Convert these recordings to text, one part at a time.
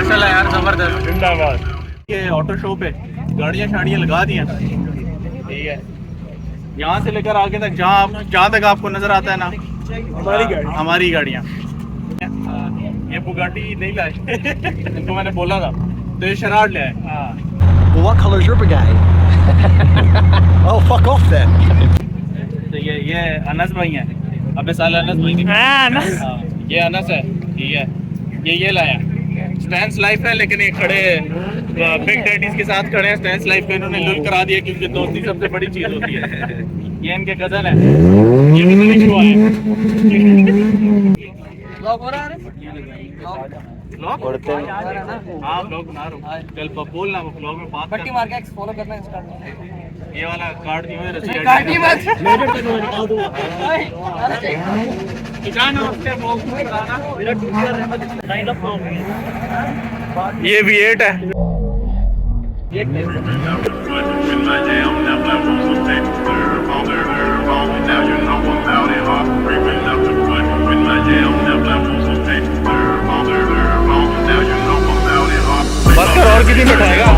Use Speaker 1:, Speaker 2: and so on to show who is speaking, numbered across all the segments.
Speaker 1: माशाल्लाह यार जबरदस्त जिंदाबाद। ये ऑटो शो पे गाड़ियाँ शाड़ियाँ लगा दी हैं, ठीक है। यहाँ से लेकर आगे तक जहाँ तक आपको नजर आता है ना हमारी गाड़ियाँ। ये बुगाटी नहीं लाए इनको मैंने बोला था, तो ये शरार ले आए।
Speaker 2: Well, what colour is your brigade? Oh, fuck off then.
Speaker 1: तो ये अनस भाई हैं, अबे साले अनस भाई ये अनस है, ठीक है। ये लाया स्टैंस लाइफ है, लेकिन ये खड़े बिग डैडीज के साथ खड़े हैं। स्टैंस लाइफ पे इन्होंने लुल करा दिया, क्योंकि दोस्ती सबसे बड़ी चीज होती है। ये इनके कजन है, ये भी नहीं हुआ है।
Speaker 3: ब्लॉग हो रहा है,
Speaker 1: ब्लॉग करते हैं। हाँ ब्लॉग बना रहा हूँ, चल बोल ना ब्लॉग में बात
Speaker 3: पट्टी मार के फॉलो करना स्टार्ट।
Speaker 1: ये वाला कार्ड नहीं हुआ रसी
Speaker 3: काटी मत
Speaker 1: ये V8 है। बात कर और कितनी बैठाएगा।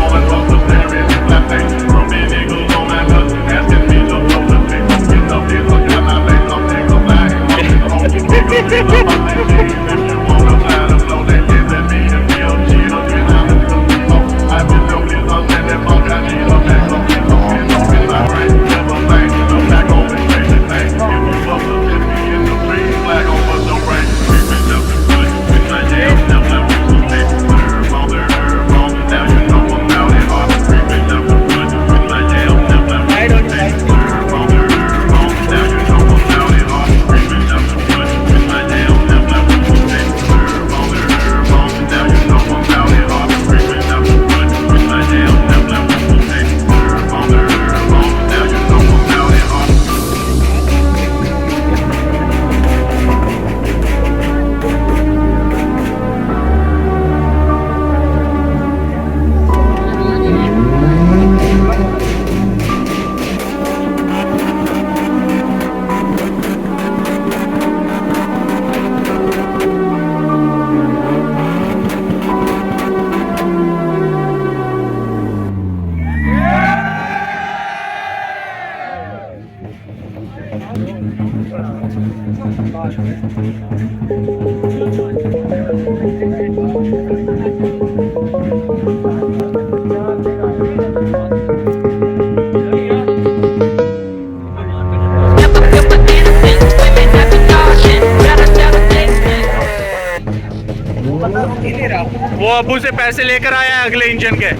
Speaker 1: वो अबू से पैसे लेकर आया है अगले इंजन के।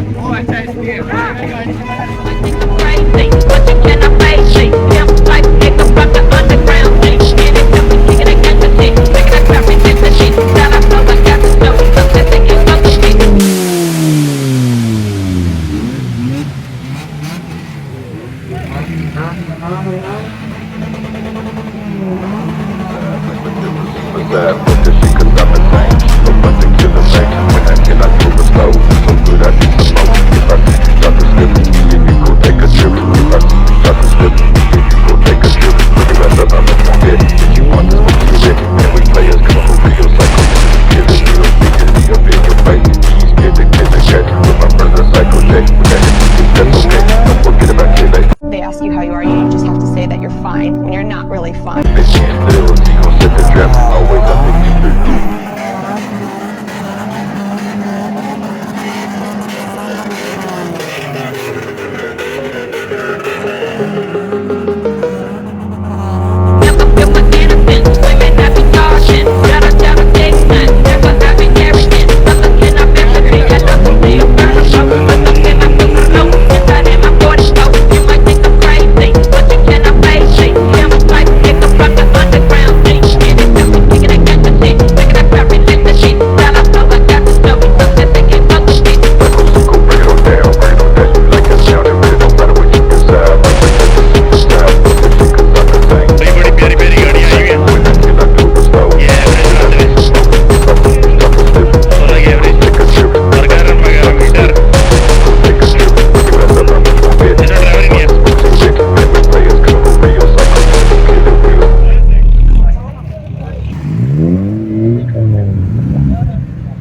Speaker 4: They ask you how you are, you just have to say that you're fine when you're not really fine.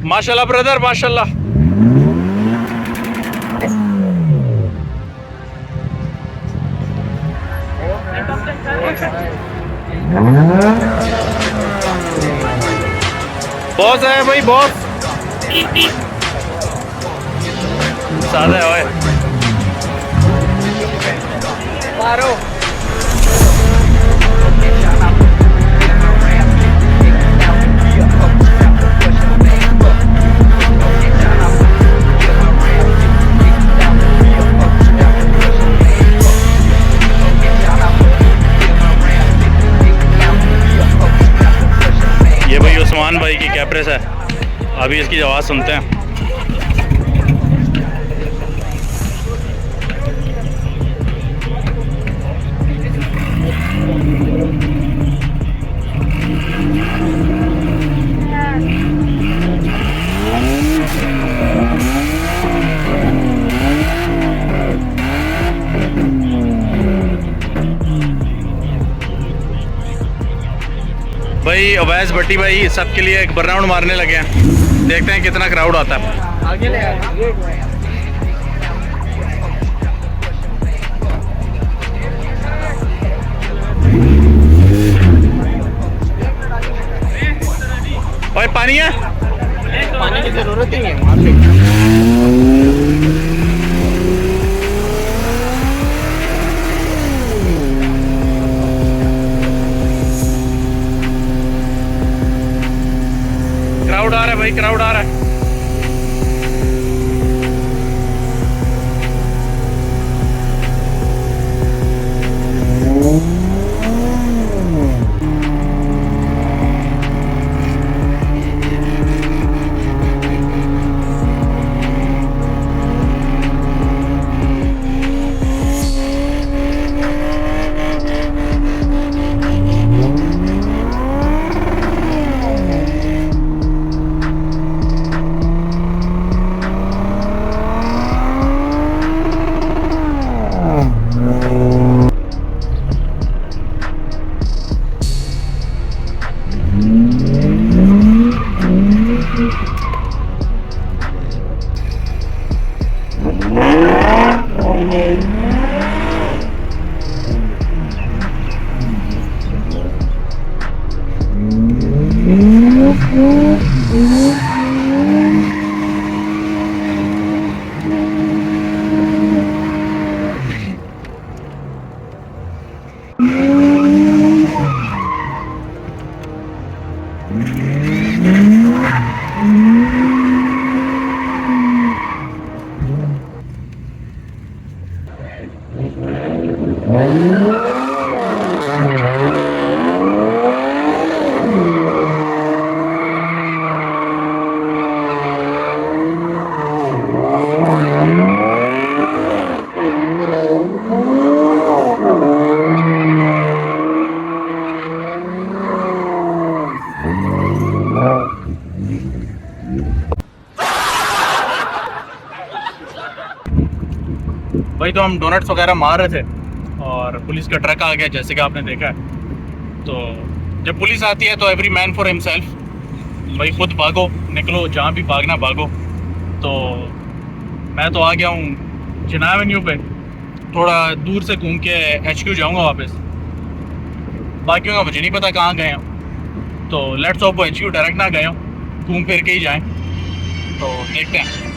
Speaker 4: माशाल्लाह ब्रदर माशाल्लाह।
Speaker 1: बॉस है भाई, बॉस सादा है ओए।
Speaker 3: मारो
Speaker 1: ये भाई उस्मान भाई की कैप्रेस है, अभी इसकी आवाज़ सुनते हैं। भाई अवैस भट्टी भाई सबके लिए एक बर्राउंड मारने लगे हैं, देखते हैं कितना क्राउड आता है।
Speaker 3: आगे ले आगे
Speaker 1: भाई पानी है?
Speaker 3: पानी की जरूरत नहीं है, मार दे।
Speaker 1: क्राउड आ रहा है भाई, क्राउड आ रहा है। भाई तो हम डोनट्स वगैरह मार रहे थे और पुलिस का ट्रक आ गया, जैसे कि आपने देखा है। तो जब पुलिस आती है तो एवरी मैन फॉर हिमसेल्फ, भाई खुद भागो, निकलो, जहाँ भी भागना भागो। तो मैं तो आ गया हूँ जिना एवेन्यू पे, थोड़ा दूर से घूम के HQ जाऊँगा वापस। बाकियों का मुझे नहीं पता कहाँ गए हैं, तो लेट्स होप HQ डायरेक्ट ना गए हो, घूम फिर के ही जाएँ। तो देखते हैं।